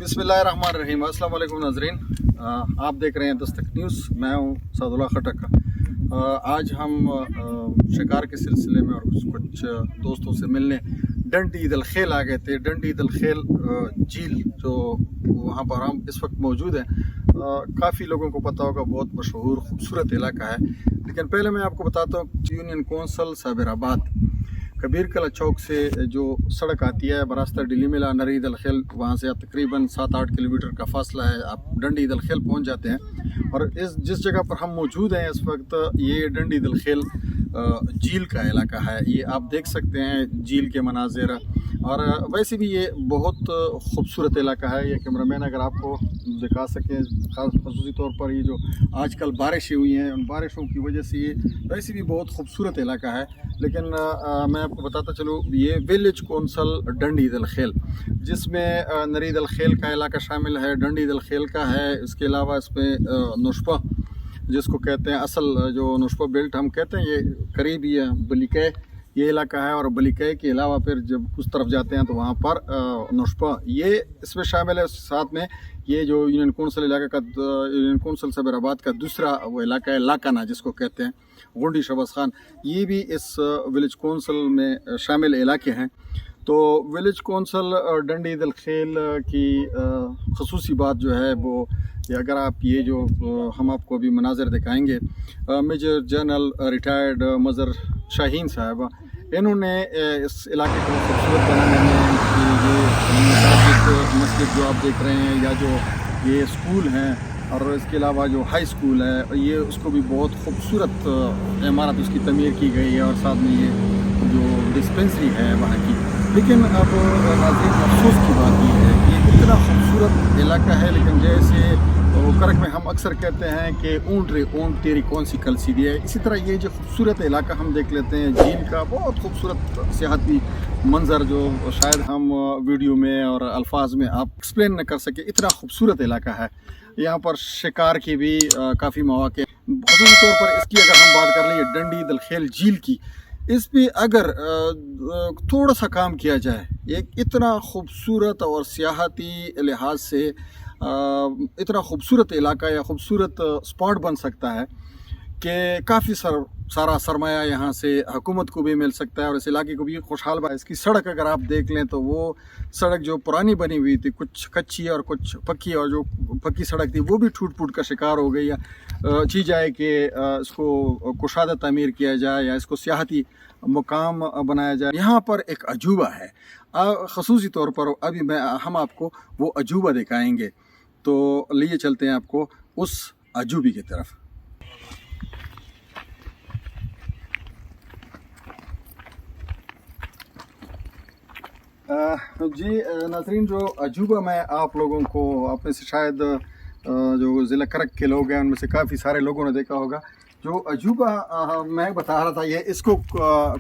बिस्मिल्लाहिर्रहमानिर्रहीम। अस्सलाम वालेकुम नाज़रीन, आप देख रहे हैं दस्तक न्यूज़। मैं हूं सादुल्लाह खटक का। आज हम शिकार के सिलसिले में और कुछ दोस्तों से मिलने डंडी दल खेल आ गए थे। डंडी दल खेल झील जो वहां पर हम इस वक्त मौजूद हैं, काफ़ी लोगों को पता होगा, बहुत मशहूर खूबसूरत इलाका है। लेकिन पहले मैं आपको बताता हूँ, यूनियन कौंसल साबिराबाद कबीर कला चौक से जो सड़क आती है बरास्ता डिली मिला नरी दल खेल, वहाँ से आप तकरीबन 7-8 किलोमीटर का फासला है, आप डंडी दल खेल पहुँच जाते हैं। और जिस जगह पर हम मौजूद हैं इस वक्त, ये डंडी दल खेल झील का इलाका है। ये आप देख सकते हैं झील के मनाजिर, और वैसे भी ये बहुत खूबसूरत इलाका है। ये कैमरामैन अगर आपको दिखा सकें, ख़ासूसी तौर पर ये जो आजकल बारिशें हुई हैं, उन बारिशों की वजह से ये वैसे भी बहुत खूबसूरत इलाका है। लेकिन मैं आपको बताता चलूँ, ये विलेज कौंसल डंडी दल खेल, जिसमें नरी दल खेल का इलाका शामिल है, डंडी दल खेल का है। इसके अलावा इसमें नुशपा जिसको कहते हैं, असल जो नुशपा बेल्ट हम कहते हैं, ये करीब ये बलिकै ये इलाका है। और बलिकै के अलावा फिर जब उस तरफ जाते हैं तो वहाँ पर नुशपा ये इसमें शामिल है। साथ में ये जो यूनियन कौंसल इलाका का, यूनियन कौंसल साबिराबाद का दूसरा वो इलाका है लाकाना, जिसको कहते हैं गुंडी शहबाज खान, ये भी इस विलेज कौंसल में शामिल इलाके हैं। तो विलेज कौंसल डंडी दल खेल की खसूसी बात जो है वो, अगर आप ये जो हम आपको अभी मनाज़र दिखाएंगे, major general retired Mazhar Shaheen साहब, इन्होंने इस इलाके को खूबसूरत बनाने में ये मस्जिद जो आप देख रहे हैं, या जो ये स्कूल हैं, और इसके अलावा जो हाई स्कूल है, ये उसको भी बहुत खूबसूरत इमारत उसकी तमीर की गई है। और साथ में ये जो डिस्पेंसरी है वहाँ की। लेकिन अब नाज़रीन, अफसोस की बात ये है कि इतना खूबसूरत इलाका है, लेकिन जैसे करक में हम अक्सर कहते हैं कि ऊँट रे ऊँट तेरी कौन सी कल सीधी है, इसी तरह ये जो खूबसूरत इलाका हम देख लेते हैं, झील का बहुत खूबसूरत सियाहती मंज़र, जो शायद हम वीडियो में और अल्फाज में आप एक्सप्लेन न कर सके, इतना खूबसूरत इलाका है। यहाँ पर शिकार की भी काफ़ी मौके, ख़ासतौर तौर पर इसकी अगर हम बात कर लें डंडी दल खेल झील की, इस पर अगर थोड़ा सा काम किया जाए, एक इतना खूबसूरत और सियाहती लिहाज से इतना खूबसूरत इलाका या खूबसूरत स्पॉट बन सकता है कि काफ़ी सारा सरमाया यहाँ से हुकूमत को भी मिल सकता है और इस इलाके को भी खुशहाल बना। इसकी सड़क अगर आप देख लें तो वो सड़क जो पुरानी बनी हुई थी, कुछ कच्ची और कुछ पक्की, और जो पक्की सड़क थी वो भी टूट फूट का शिकार हो गई। या ची जाए कि इसको कुशादा तामीर किया जाए या इसको सियाहती मुकाम बनाया जाए। यहाँ पर एक अजूबा है, ख़ुसूसी तौर पर अभी हम आपको वो अजूबा दिखाएंगे। तो लिए चलते हैं आपको उस अजूबे की तरफ। जी नाज़रीन, जो अजूबा मैं आप लोगों को, आप में से शायद जो ज़िला करक के लोग हैं उनमें से काफ़ी सारे लोगों ने देखा होगा। जो अजूबा मैं बता रहा था, ये इसको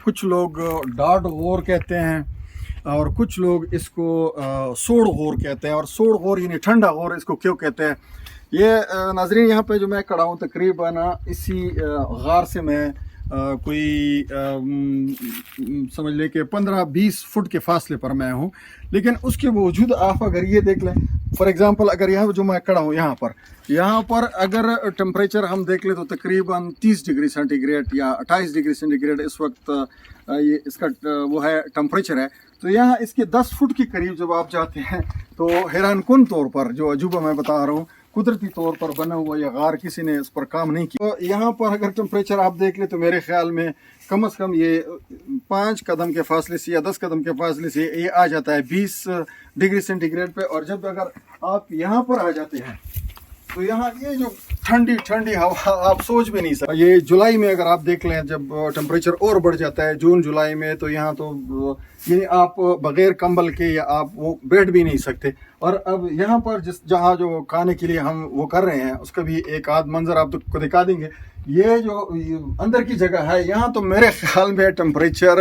कुछ लोग डाड गोर कहते हैं और कुछ लोग इसको सोड़ गोर कहते हैं। और सोड़ गोर यानी ठंडा गोर इसको क्यों कहते हैं, ये नाज़रीन यहाँ पे जो मैं खड़ा हूँ, तकरीबन इसी गार से मैं कोई समझ लें कि 15-20 फुट के फासले पर मैं हूँ। लेकिन उसके बावजूद आप अगर ये देख लें, फॉर एग्ज़ाम्पल अगर यहाँ जो मैं खड़ा हूँ यहाँ पर अगर टेम्परेचर हम देख लें तो तकरीबन 30 डिग्री सेंटीग्रेड या 28 डिग्री सेंटीग्रेड इस वक्त ये इसका वो है टेम्परेचर है। तो यहाँ इसके 10 फुट के करीब जब आप जाते हैं तो हैरान कुन तौर पर जो अजूबा मैं बता रहा हूँ, कुदरती तौर पर बना हुआ या गार, किसी ने इस पर काम नहीं किया। तो यहाँ पर अगर टेम्परेचर आप देख ले तो मेरे ख्याल में कम से कम ये 5 कदम के फासले से या 10 कदम के फासले से ये आ जाता है 20 डिग्री सेंटीग्रेड पे। और जब अगर आप यहाँ पर आ जाते हैं तो यहाँ ये जो ठंडी ठंडी हवा आप सोच भी नहीं सकते। ये जुलाई में अगर आप देख लें, जब टेम्परेचर और बढ़ जाता है जून जुलाई में, तो यहाँ तो यानी आप बगैर कंबल के या आप वो बैठ भी नहीं सकते। और अब यहाँ पर जहाँ जो खाने के लिए हम वो कर रहे हैं, उसका भी एक आध मंजर आप को दिखा देंगे। ये जो अंदर की जगह है, यहाँ तो मेरे ख्याल में टेम्परेचर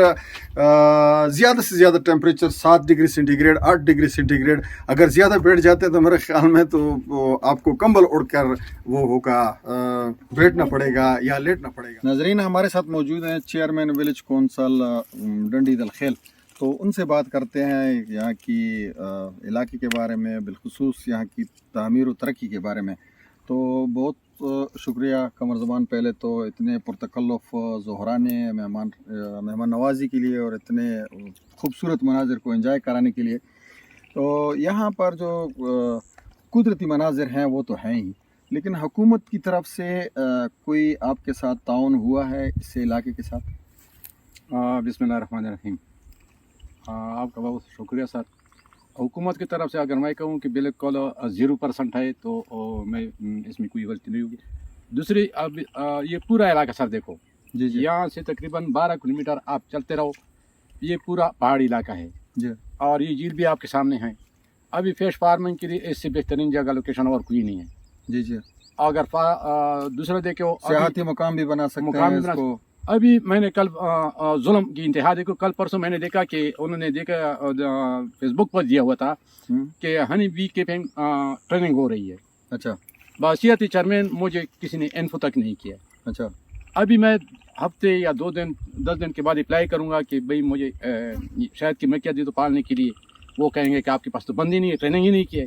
ज़्यादा से ज़्यादा temperature 7 degree centigrade 8 degree centigrade, अगर ज़्यादा बैठ जाते हैं तो मेरे ख्याल में तो आपको कंबल ओढ़ कर वो होगा, बैठना पड़ेगा या लेटना पड़ेगा। नाजरीन, हमारे साथ मौजूद हैं चेयरमैन विलेज कौंसल डंडी दल खेल, تو ان سے بات کرتے ہیں یہاں کی علاقے کے بارے میں، بالخصوص یہاں کی تعمیر و ترقی کے بارے میں. تو بہت شکریہ قمر زمان، پہلے تو اتنے پرتکلف زہرانے مہمان نوازی کے لیے اور اتنے خوبصورت مناظر کو انجوائے کرانے کے لیے. تو یہاں پر جو قدرتی مناظر ہیں وہ تو ہیں ہی، لیکن حکومت کی طرف سے کوئی آپ کے ساتھ تعاون ہوا ہے اس علاقے کے ساتھ؟ بسم اللہ الرحمن الرحیم. آپ کا بہت شکریہ سر. حکومت کی طرف سے اگر میں کہوں کہ بالکل 0% ہے تو میں اس میں کوئی غلطی نہیں ہوگی. دوسری اب یہ پورا علاقہ سر دیکھو، جی جی یہاں سے تقریباً 12 کلومیٹر آپ چلتے رہو، یہ پورا پہاڑی علاقہ ہے جی اور یہ جھیل بھی آپ کے سامنے ہے. ابھی فش فارمنگ کے لیے اس سے بہترین جگہ لوکیشن اور کوئی نہیں ہے. جی جی اگر دوسرا دیکھو سیاحتی مقام بھی بنا سکتے ہیں اس کو. ابھی میں نے کل ظلم کی انتہا دیکھو، کل پرسوں میں نے دیکھا کہ انہوں نے دیکھا فیس بک پر دیا ہوا تھا کہ ہنی بی کیپنگ ٹریننگ ہو رہی ہے. اچھا. بحیثیت چیئرمین مجھے کسی نے انفو تک نہیں کیا. اچھا. ابھی میں ہفتے یا 10 دن کے بعد اپلائی کروں گا کہ بھئی مجھے شاید کہ میں کیا دی تو پالنے کے لیے. وہ کہیں گے کہ آپ کے پاس تو بند ہی نہیں ہے، ٹریننگ ہی نہیں کی ہے.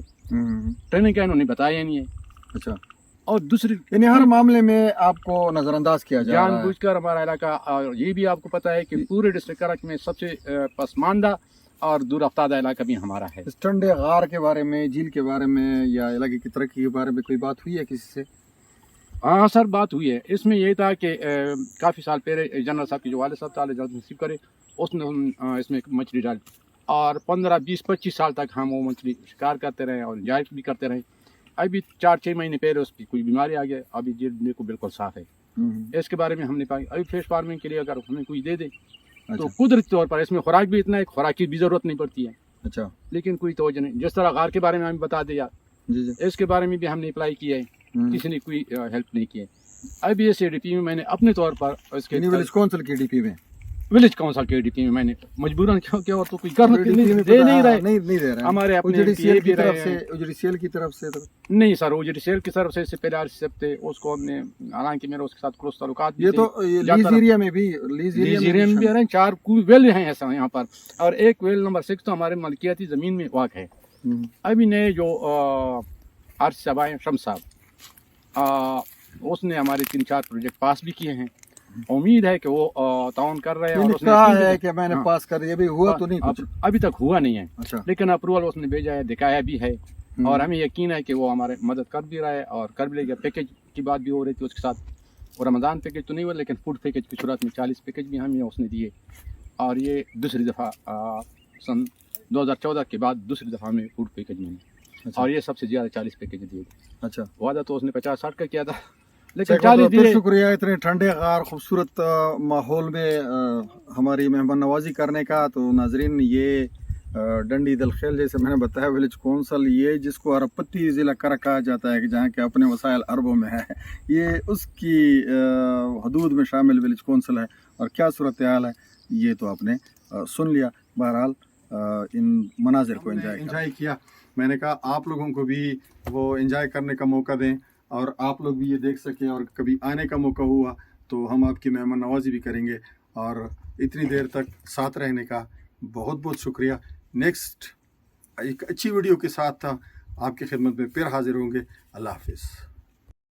ٹریننگ کا انہوں نے بتایا ہی نہیں ہے. اچھا. اور دوسری یعنی ہر معاملے میں آپ کو نظر انداز کیا جا رہا ہے. جان بوجھ کر ہمارا علاقہ، اور یہ بھی آپ کو پتہ ہے کہ پورے ڈسٹرکٹ کراچی میں سب سے پسماندہ اور دور افتادہ علاقہ بھی ہمارا ہے. اس ٹنڈے غار کے بارے میں، جھیل کے بارے میں یا علاقے کی ترقی کے بارے میں کوئی بات ہوئی ہے کسی سے؟ ہاں سر، بات ہوئی ہے. اس میں یہ تھا کہ کافی سال پہلے جنرل صاحب کے جو والد صاحب تعالی جلد نصیب کرے، اس نے اس میں مچھلی ڈالی اور 15 20 25 سال تک ہم وہ مچھلی شکار کرتے رہے اور انجوائے بھی کرتے رہے. ابھی 4-6 مہینے پہلے اس کی کوئی بیماری آ گیا. ابھی جلد کو بالکل صاف ہے. اس کے بارے میں ہم نے پائی ابھی فش فارمنگ کے لیے اگر ہمیں کوئی دے دے تو قدرتی طور پر اس میں خوراک بھی اتنا ہے، خوراک کی بھی ضرورت نہیں پڑتی ہے. اچھا. لیکن کوئی توجہ نہیں. جس طرح غار کے بارے میں ہمیں بتا دیا، اس کے بارے میں بھی ہم نے اپلائی کیا ہے، کسی نے کوئی ہیلپ نہیں کی ہے. ابھی اس ڈی پی میں میں نے اپنے طور پر اس کے ولیج کونسل کی ڈی پی میں، ولیج کونسل کے ڈی پی میں میں نے مجبوراً کیا اور تو کوئی کرنا دے نہیں رہے ہمارے اپنے OJDCL کی طرف سے. نہیں سر، OJDCL کی طرف سے اس سے پہلے RCF تھے، اس کو ہم نے، حالانکہ میرا اس کے ساتھ کلوز تعلقات بھی. یہ تو لیز ایریا میں بھی، لیز ایریا میں بھی 4 ویل ہیں ایسا یہاں پر، اور ایک ویل نمبر 6 تو ہمارے ملکیتی زمین میں واقع ہے. ابھی نئے جو RC صاحب آئے، شمس صاحب، اس نے ہمارے 3-4 پروجیکٹ پاس بھی کیے ہیں. امید ہے کہ وہ تعاون کر رہے ہیں. اور اس نے کہا ہے کہ میں نے پاس کر دیا، ابھی ہوا تو نہیں کچھ، ابھی تک ہوا نہیں ہے. لیکن اپروول اس نے بھیجا ہے، دکھایا بھی ہے، اور ہمیں یقین ہے کہ وہ ہمارے مدد کر بھی رہا ہے اور کر بھی لے گا. پیکیج کی بات بھی ہو رہی تھی اس کے ساتھ، اور رمضان پیکیج تو نہیں ہوا لیکن فوڈ پیکیج کی صورت میں 40 پیکیج بھی ہمیں اس نے دیے. اور یہ دوسری دفعہ سن 2014 کے بعد دوسری دفعہ ہمیں فوڈ پیکیج ملی، اور یہ سب سے زیادہ 40 پیکیج دیے. اچھا. وعدہ تو اس نے 50-60 کا کیا تھا، لیکن 40 دیے. شکریہ اتنے ٹھنڈے غار خوبصورت ماحول میں ہماری مہمان نوازی کرنے کا. تو ناظرین، یہ ڈنڈی دلخیل جیسے میں نے بتایا ولیج کونسل، یہ جس کو ارب پتی ضلع کرا کہا جاتا ہے کہ جہاں کے اپنے وسائل اربوں میں ہے، یہ اس کی حدود میں شامل ولیج کونسل ہے. اور کیا صورتحال ہے یہ تو آپ نے سن لیا. بہرحال ان مناظر کو انجوائے کیا. میں نے کہا آپ لوگوں کو بھی وہ انجوائے کرنے کا موقع دیں اور آپ لوگ بھی یہ دیکھ سکیں، اور کبھی آنے کا موقع ہوا تو ہم آپ کی مہمان نوازی بھی کریں گے. اور اتنی دیر تک ساتھ رہنے کا بہت بہت شکریہ. نیکسٹ ایک اچھی ویڈیو کے ساتھ آپ کی خدمت میں پھر حاضر ہوں گے. اللہ حافظ.